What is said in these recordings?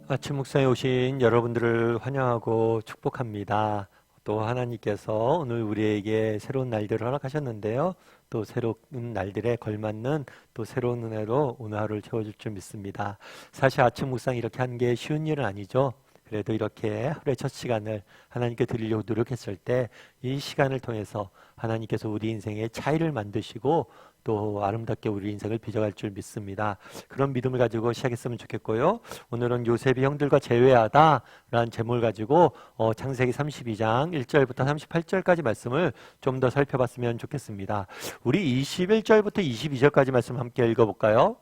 아침 묵상에 오신 여러분들을 환영하고 축복합니다. 또 하나님께서 오늘 우리에게 새로운 날들을 허락하셨는데요. 또 새로운 날들에 걸맞는 또 새로운 은혜로 오늘 하루를 채워줄 줄 믿습니다. 사실 아침 묵상 이렇게 하는 게 쉬운 일은 아니죠. 그래도 이렇게 하루의 첫 시간을 하나님께 드리려고 노력했을 때 이 시간을 통해서 하나님께서 우리 인생의 차이를 만드시고 또 아름답게 우리 인생을 빚어갈 줄 믿습니다. 그런 믿음을 가지고 시작했으면 좋겠고요. 오늘은 요셉이 형들과 제외하다 라는 제목을 가지고 창세기 32장 1절부터 38절까지 말씀을 좀 더 살펴봤으면 좋겠습니다. 우리 21절부터 22절까지 말씀 함께 읽어볼까요?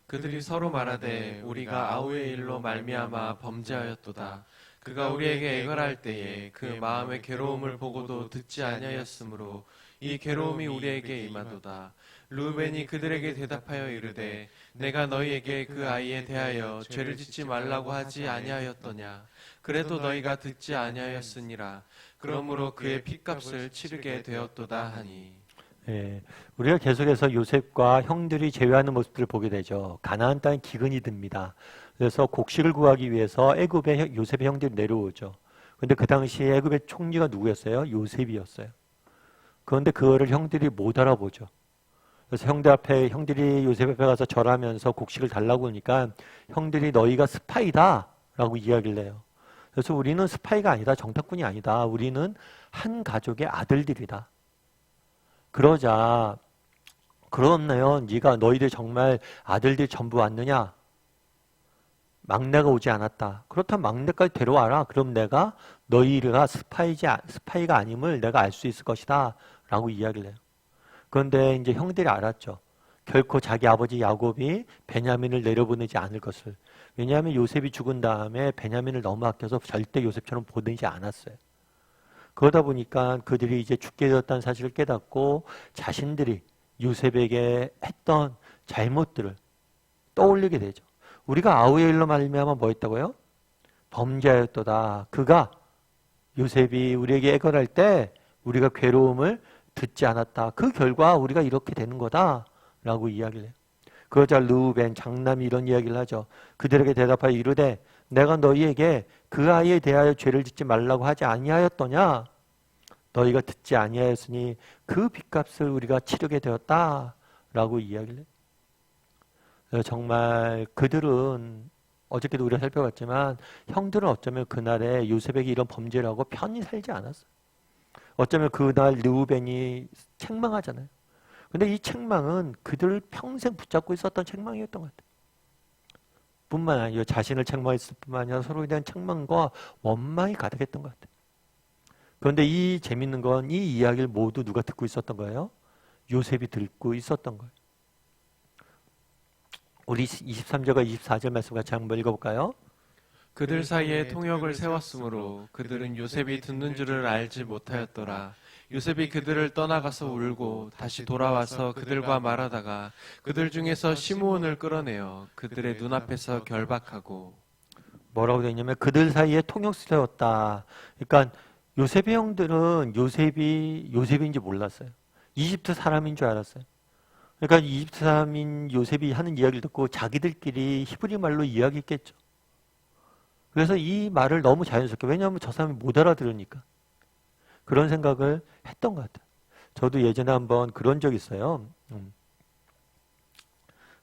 그들이 서로 말하되 우리가 아우의 일로 말미암아 범죄하였도다. 그가 우리에게 애걸할 때에 그 마음의 괴로움을 보고도 듣지 아니하였으므로 이 괴로움이 우리에게 임하도다. 르우벤이 그들에게 대답하여 이르되 내가 너희에게 그 아이에 대하여 죄를 짓지 말라고 하지 아니하였더냐. 그래도 너희가 듣지 아니하였으니라. 그러므로 그의 핏값을 치르게 되었도다 하니. 예, 우리가 계속해서 요셉과 형들이 제외하는 모습들을 보게 되죠. 가나안 땅에 기근이 듭니다. 그래서 곡식을 구하기 위해서 애굽의 요셉의 형들이 내려오죠. 그런데 그 당시에 애굽의 총리가 누구였어요? 요셉이었어요. 그런데 그거를 형들이 못 알아보죠. 그래서 형들이 요셉 앞에 가서 절하면서 곡식을 달라고 하니까 형들이 너희가 스파이다 라고 이야기를 해요. 그래서 우리는 스파이가 아니다. 정탐꾼이 아니다. 우리는 한 가족의 아들들이다. 그러자 그렇네요. 너희들 정말 아들들이 전부 왔느냐? 막내가 오지 않았다. 그렇다면 막내까지 데려와라. 그럼 내가 너희가 스파이가 아님을 내가 알 수 있을 것이다 라고 이야기를 해요. 그런데 이제 형들이 알았죠. 결코 자기 아버지 야곱이 베냐민을 내려보내지 않을 것을. 왜냐하면 요셉이 죽은 다음에 베냐민을 너무 아껴서 절대 요셉처럼 보내지 않았어요. 그러다 보니까 그들이 이제 죽게 되었다는 사실을 깨닫고 자신들이 요셉에게 했던 잘못들을 떠올리게 되죠. 우리가 아우의 일로 말미암아 뭐 했다고요? 범죄하였도다. 그가 요셉이 우리에게 애걸할 때 우리가 괴로움을 듣지 않았다. 그 결과 우리가 이렇게 되는 거다 라고 이야기를 해요. 그러자 르우벤 장남이 이런 이야기를 하죠. 그들에게 대답하여 이르되 내가 너희에게 그 아이에 대하여 죄를 짓지 말라고 하지 아니하였더냐? 너희가 듣지 아니하였으니 그 빚값을 우리가 치르게 되었다 라고 이야기를 해요. 정말 그들은 어저께도 우리가 살펴봤지만 형들은 어쩌면 그날에 요셉에게 이런 범죄를 하고 편히 살지 않았어요. 어쩌면 그날 르우벤이 책망하잖아요. 근데 이 책망은 그들을 평생 붙잡고 있었던 책망이었던 것 같아요. 뿐만 아니라 자신을 책망했을 뿐만 아니라 서로에 대한 책망과 원망이 가득했던 것 같아요. 그런데 이 재밌는 건 이 이야기를 모두 누가 듣고 있었던 거예요? 요셉이 듣고 있었던 거예요. 우리 23절과 24절 말씀 같이 한번 읽어볼까요? 그들 사이에 통역을 세웠으므로 그들은 요셉이 듣는 줄을 알지 못하였더라. 요셉이 그들을 떠나가서 울고 다시 돌아와서 그들과 말하다가 그들 중에서 시므온을 끌어내어 그들의 눈앞에서 결박하고. 뭐라고 되어 있냐면 그들 사이에 통역을 세웠다. 그러니까 요셉의 형들은 요셉인지 몰랐어요. 이집트 사람인 줄 알았어요. 그러니까 이집트 사람인 요셉이 하는 이야기를 듣고 자기들끼리 히브리 말로 이야기했겠죠. 그래서 이 말을 너무 자연스럽게, 왜냐하면 저 사람이 못 알아들으니까 그런 생각을 했던 것 같아요. 저도 예전에 한번 그런 적이 있어요.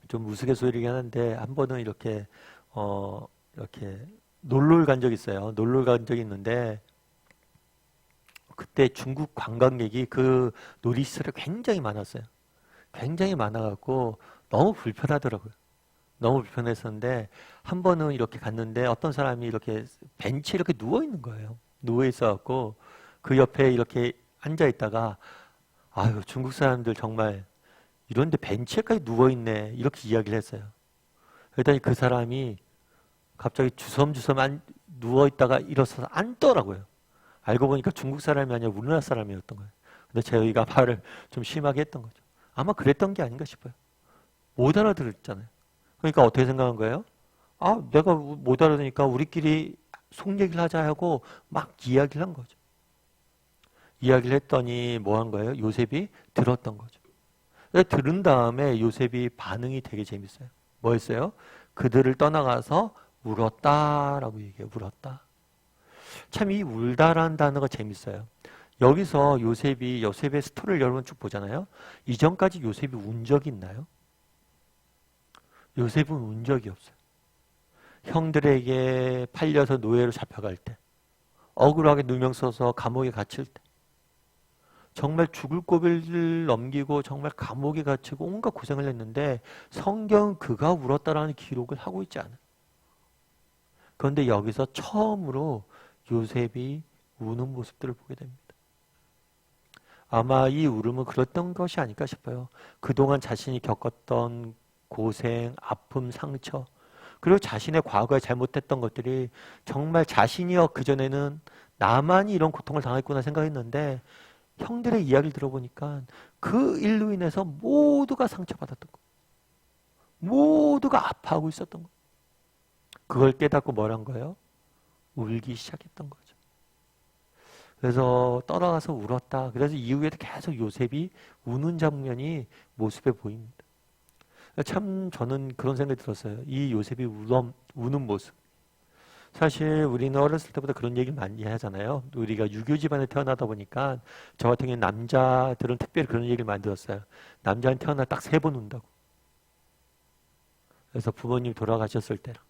좀 우스갯소리긴 한데 한 번은 이렇게 놀러를 간 적이 있어요. 놀러를 간 적이 있는데 그때 중국 관광객이 그 놀이시설에 굉장히 많았어요. 굉장히 많아갖고 너무 불편하더라고요. 너무 불편했었는데 한 번은 이렇게 갔는데 어떤 사람이 이렇게 벤치에 이렇게 누워 있는 거예요. 누워 있어갖고 그 옆에 이렇게 앉아 있다가 아유 중국 사람들 정말 이런데 벤치에까지 누워 있네 이렇게 이야기를 했어요. 그랬더니 그 사람이 갑자기 주섬주섬 누워 있다가 일어서서 앉더라고요. 알고 보니까 중국 사람이 아니라 우리나라 사람이었던 거예요. 근데 저희가 말을 좀 심하게 했던 거죠. 아마 그랬던 게 아닌가 싶어요. 못 알아들었잖아요. 그러니까 어떻게 생각한 거예요? 아, 내가 못 알아들으니까 우리끼리 속 얘기를 하자 하고 막 이야기를 한 거죠. 이야기를 했더니 뭐 한 거예요? 요셉이 들었던 거죠. 들은 다음에 요셉이 반응이 되게 재밌어요. 뭐였어요? 그들을 떠나가서 울었다라고 얘기해요. 울었다. 참 이 울다라는 단어가 재밌어요. 여기서 요셉의 스토리를 여러분 쭉 보잖아요. 이전까지 요셉이 운 적이 있나요? 요셉은 운 적이 없어요. 형들에게 팔려서 노예로 잡혀갈 때, 억울하게 누명 써서 감옥에 갇힐 때, 정말 죽을 고비를 넘기고 정말 감옥에 갇히고 온갖 고생을 했는데 성경은 그가 울었다라는 기록을 하고 있지 않아요. 그런데 여기서 처음으로 요셉이 우는 모습들을 보게 됩니다. 아마 이 울음은 그랬던 것이 아닐까 싶어요. 그동안 자신이 겪었던 고생, 아픔, 상처, 그리고 자신의 과거에 잘못했던 것들이 정말 자신이요 그전에는 나만이 이런 고통을 당했구나 생각했는데 형들의 이야기를 들어보니까 그 일로 인해서 모두가 상처받았던 거, 모두가 아파하고 있었던 거, 그걸 깨닫고 뭘 한 거예요? 울기 시작했던 거죠. 그래서 떠나가서 울었다. 그래서 이후에도 계속 요셉이 우는 장면이 모습에 보입니다. 참 저는 그런 생각이 들었어요. 이 요셉이 우는 모습. 사실 우리는 어렸을 때부터 그런 얘기를 많이 하잖아요. 우리가 유교 집안에 태어나다 보니까 저 같은 경우는 남자들은 특별히 그런 얘기를 많이 들었어요. 남자는 태어나 딱 3번 운다고. 그래서 부모님 돌아가셨을 때랑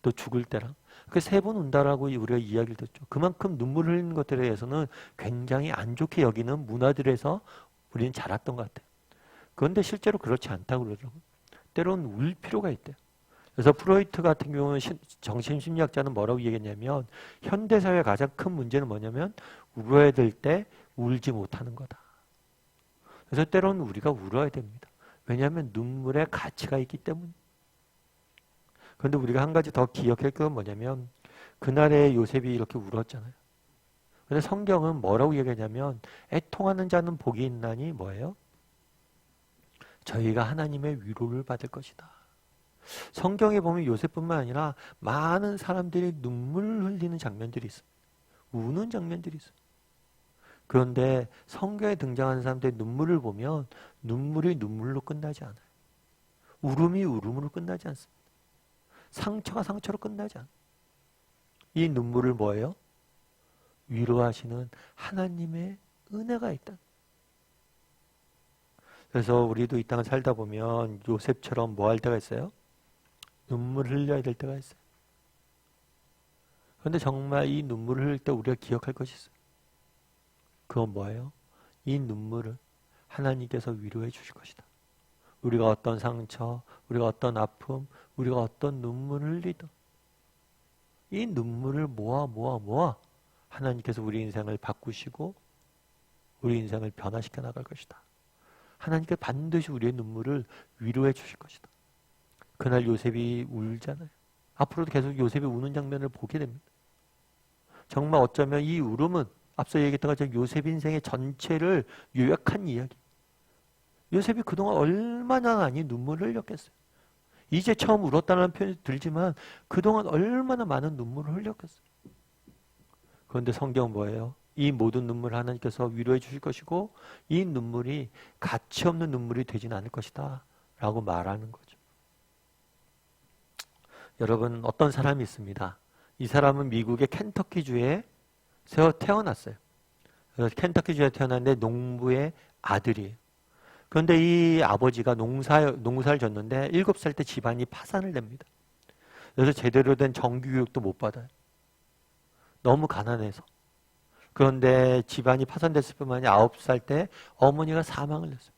또 죽을 때랑 그 3번 운다라고 우리가 이야기를 듣죠. 그만큼 눈물 흘리는 것들에 대해서는 굉장히 안 좋게 여기는 문화들에서 우리는 자랐던 것 같아요. 그런데 실제로 그렇지 않다고 그러더라고요. 때로는 울 필요가 있대요. 그래서 프로이트 같은 경우는 정신심리학자는 뭐라고 얘기했냐면 현대사회의 가장 큰 문제는 뭐냐면 울어야 될 때 울지 못하는 거다. 그래서 때로는 우리가 울어야 됩니다. 왜냐하면 눈물의 가치가 있기 때문에. 그런데 우리가 한 가지 더 기억할 건 뭐냐면 그날에 요셉이 이렇게 울었잖아요. 근데 성경은 뭐라고 얘기하냐면 애통하는 자는 복이 있나니 뭐예요? 저희가 하나님의 위로를 받을 것이다. 성경에 보면 요셉뿐만 아니라 많은 사람들이 눈물을 흘리는 장면들이 있어요. 우는 장면들이 있어요. 그런데 성경에 등장하는 사람들의 눈물을 보면 눈물이 눈물로 끝나지 않아요. 울음이 울음으로 끝나지 않습니다. 상처가 상처로 끝나지 않아요. 이 눈물을 뭐예요? 위로하시는 하나님의 은혜가 있다. 그래서 우리도 이 땅을 살다 보면 요셉처럼 뭐 할 때가 있어요? 눈물을 흘려야 될 때가 있어요. 그런데 정말 이 눈물을 흘릴 때 우리가 기억할 것이 있어요. 그건 뭐예요? 이 눈물을 하나님께서 위로해 주실 것이다. 우리가 어떤 상처, 우리가 어떤 아픔, 우리가 어떤 눈물을 흘리든 이 눈물을 모아 하나님께서 우리 인생을 바꾸시고 우리 인생을 변화시켜 나갈 것이다. 하나님께 반드시 우리의 눈물을 위로해 주실 것이다. 그날 요셉이 울잖아요. 앞으로도 계속 요셉이 우는 장면을 보게 됩니다. 정말 어쩌면 이 울음은 앞서 얘기했던 것처럼 요셉 인생의 전체를 요약한 이야기. 요셉이 그동안 얼마나 많이 눈물을 흘렸겠어요. 이제 처음 울었다는 표현이 들지만 그동안 얼마나 많은 눈물을 흘렸겠어요. 그런데 성경은 뭐예요? 이 모든 눈물 하나님께서 위로해 주실 것이고 이 눈물이 가치 없는 눈물이 되지는 않을 것이다 라고 말하는 거죠. 여러분 어떤 사람이 있습니다. 이 사람은 미국의 켄터키주에 태어났어요. 그래서 켄터키주에 태어났는데 농부의 아들이에요. 그런데 이 아버지가 농사를 졌는데 7살 때 집안이 파산을 냅니다. 그래서 제대로 된 정규교육도 못 받아요. 너무 가난해서. 그런데 집안이 파산됐을 뿐만 아니라 9살 때 어머니가 사망을 했어요.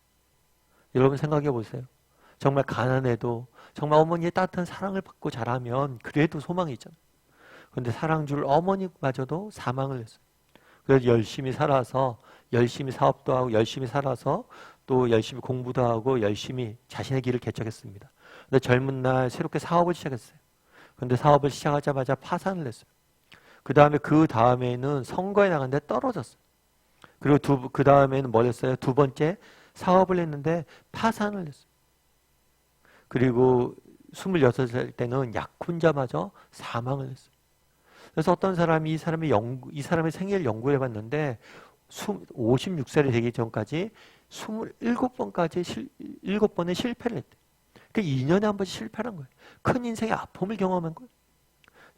여러분 생각해 보세요. 정말 가난해도 정말 어머니의 따뜻한 사랑을 받고 자라면 그래도 소망이 있잖아요. 그런데 사랑 줄 어머니마저도 사망을 했어요. 그래서 열심히 살아서 열심히 사업도 하고 열심히 살아서 또 열심히 공부도 하고 열심히 자신의 길을 개척했습니다. 근데 젊은 날 새롭게 사업을 시작했어요. 그런데 사업을 시작하자마자 파산을 했어요. 그 다음에는 선거에 나갔는데 떨어졌어요. 그리고 그 다음에는 뭘 했어요? 2번째 사업을 했는데 파산을 했어요. 그리고 26살 때는 약혼자마저 사망을 했어요. 그래서 어떤 사람이 이 사람의 생애를 연구해 봤는데 56살이 되기 전까지 7번의 실패를 했대요. 그러니까 2년에 한 번씩 실패한 거예요. 큰 인생의 아픔을 경험한 거예요.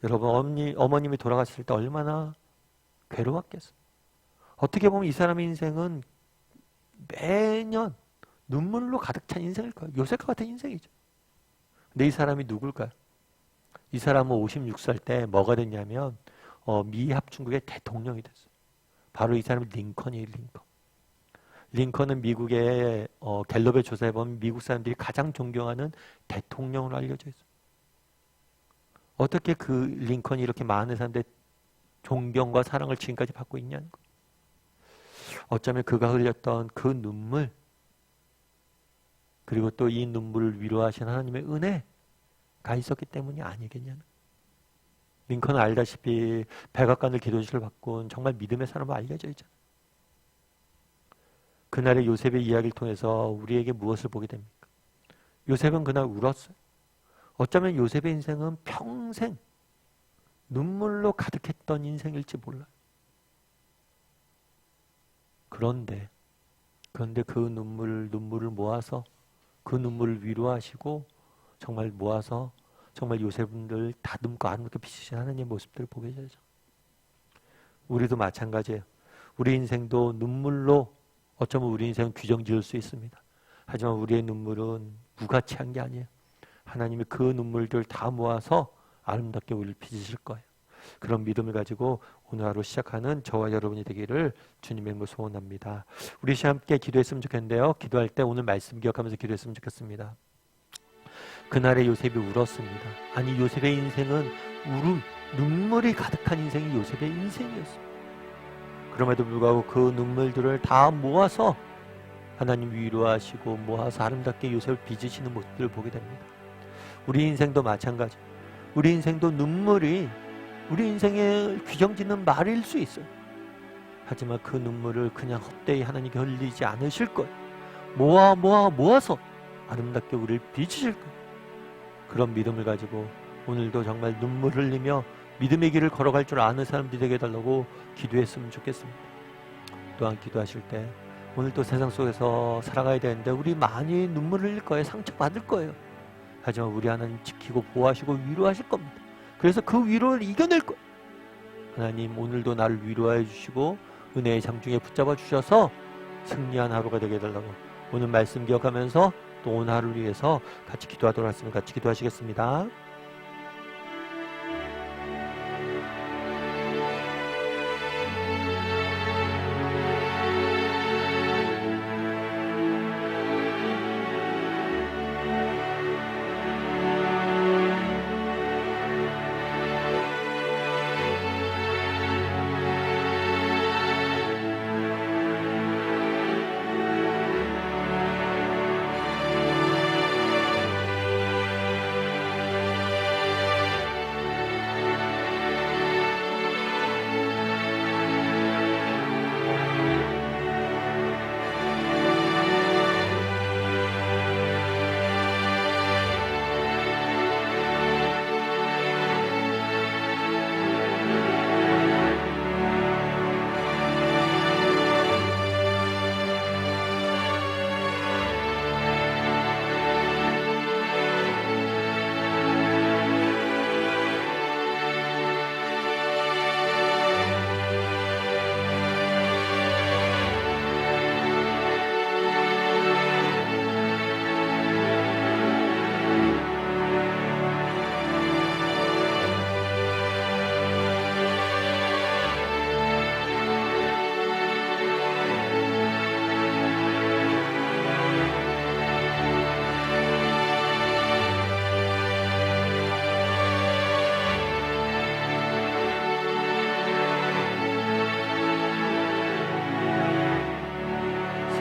여러분, 어머님이 돌아가실 때 얼마나 괴로웠겠어요. 어떻게 보면 이 사람의 인생은 매년 눈물로 가득 찬 인생일 거예요. 요셉과 같은 인생이죠. 근데 이 사람이 누굴까요? 이 사람은 56살 때 뭐가 됐냐면 미 합중국의 대통령이 됐어요. 바로 이 사람이 링컨이에요. 링컨은 미국의 갤럽의 조사에 보면 미국 사람들이 가장 존경하는 대통령으로 알려져 있어요. 어떻게 그 링컨이 이렇게 많은 사람들의 존경과 사랑을 지금까지 받고 있냐는 거예요. 어쩌면 그가 흘렸던 그 눈물, 그리고 또 이 눈물을 위로하신 하나님의 은혜가 있었기 때문이 아니겠냐는. 링컨은 알다시피 백악관을 기도실을 바꾼 정말 믿음의 사람으로 알려져 있잖아요. 그날의 요셉의 이야기를 통해서 우리에게 무엇을 보게 됩니까? 요셉은 그날 울었어요. 어쩌면 요셉의 인생은 평생 눈물로 가득했던 인생일지 몰라요. 그런데 그 눈물을 모아서 그 눈물을 위로하시고 정말 모아서 정말 요셉분들 다듬고 아름답게 빚으신 하나님의 모습들을 보게 되죠. 우리도 마찬가지예요. 우리 인생도 눈물로 어쩌면 우리 인생은 규정 지을 수 있습니다. 하지만 우리의 눈물은 무가치한 게 아니에요. 하나님이 그 눈물들 다 모아서 아름답게 우리를 빚으실 거예요. 그런 믿음을 가지고 오늘 하루 시작하는 저와 여러분이 되기를 주님의 이름으로 소원합니다. 우리 함께 기도했으면 좋겠는데요. 기도할 때 오늘 말씀 기억하면서 기도했으면 좋겠습니다. 그날의 요셉이 울었습니다. 아니, 요셉의 인생은 눈물이 가득한 인생이 요셉의 인생이었어요. 그럼에도 불구하고 그 눈물들을 다 모아서 하나님 위로하시고 모아서 아름답게 요셉을 빚으시는 모습들을 보게 됩니다. 우리 인생도 마찬가지. 우리 인생도 눈물이 우리 인생의 규정짓는 말일 수 있어요. 하지만 그 눈물을 그냥 헛되이 하나님께 흘리지 않으실 거예요. 모아서 아름답게 우리를 빚으실 거예요. 그런 믿음을 가지고 오늘도 정말 눈물 흘리며 믿음의 길을 걸어갈 줄 아는 사람들이 되게 해달라고 기도했으면 좋겠습니다. 또한 기도하실 때 오늘 또 세상 속에서 살아가야 되는데 우리 많이 눈물 흘릴 거예요. 상처받을 거예요. 하지만 우리 하나님 지키고 보호하시고 위로하실 겁니다. 그래서 그 위로를 이겨낼 거예요. 하나님, 오늘도 나를 위로해 주시고 은혜의 장중에 붙잡아 주셔서 승리한 하루가 되게 해달라고 오늘 말씀 기억하면서 또 오늘 하루를 위해서 같이 기도하도록 하겠습니다. 같이 기도하시겠습니다.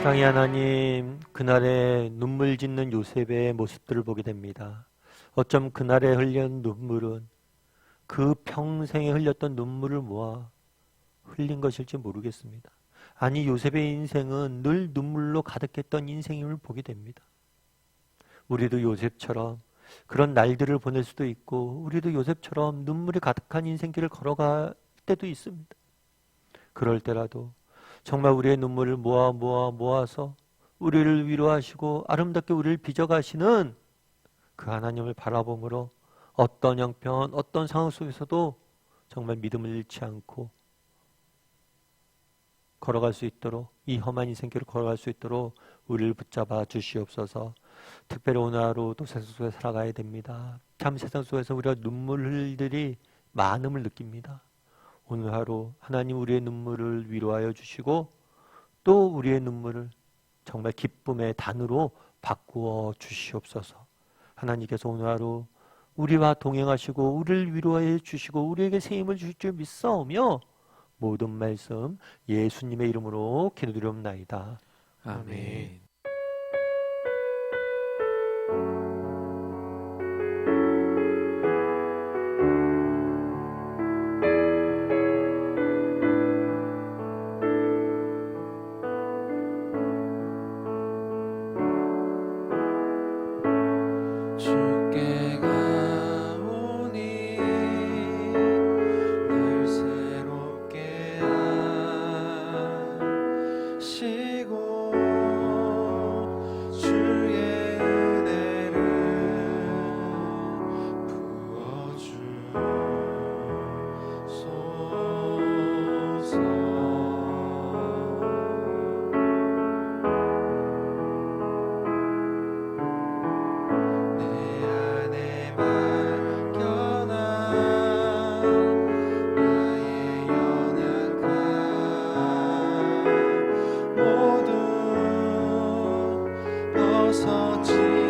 사랑의 하나님, 그날의 눈물 짓는 요셉의 모습들을 보게 됩니다. 어쩜 그날에 흘린 눈물은 그 평생에 흘렸던 눈물을 모아 흘린 것일지 모르겠습니다. 아니, 요셉의 인생은 늘 눈물로 가득했던 인생임을 보게 됩니다. 우리도 요셉처럼 그런 날들을 보낼 수도 있고 우리도 요셉처럼 눈물이 가득한 인생길을 걸어갈 때도 있습니다. 그럴 때라도 정말 우리의 눈물을 모아서 우리를 위로하시고 아름답게 우리를 빚어가시는 그 하나님을 바라봄으로 어떤 형편, 어떤 상황 속에서도 정말 믿음을 잃지 않고 걸어갈 수 있도록, 이 험한 인생길을 걸어갈 수 있도록 우리를 붙잡아 주시옵소서. 특별히 오늘 하루도 세상 속에 살아가야 됩니다. 참 세상 속에서 우리가 눈물들이 많음을 느낍니다. 오늘 하루 하나님 우리의 눈물을 위로하여 주시고 또 우리의 눈물을 정말 기쁨의 단으로 바꾸어 주시옵소서. 하나님께서 오늘 하루 우리와 동행하시고 우리를 위로하여 주시고 우리에게 새 힘을 주실 줄 믿사오며 모든 말씀 예수님의 이름으로 기도드리옵나이다. 아멘. 주께 가오니 날 새롭게 하시고 주의 은혜를 부어주소서. 내 안에 맡겨놔 나의 연약함 모두 벗어지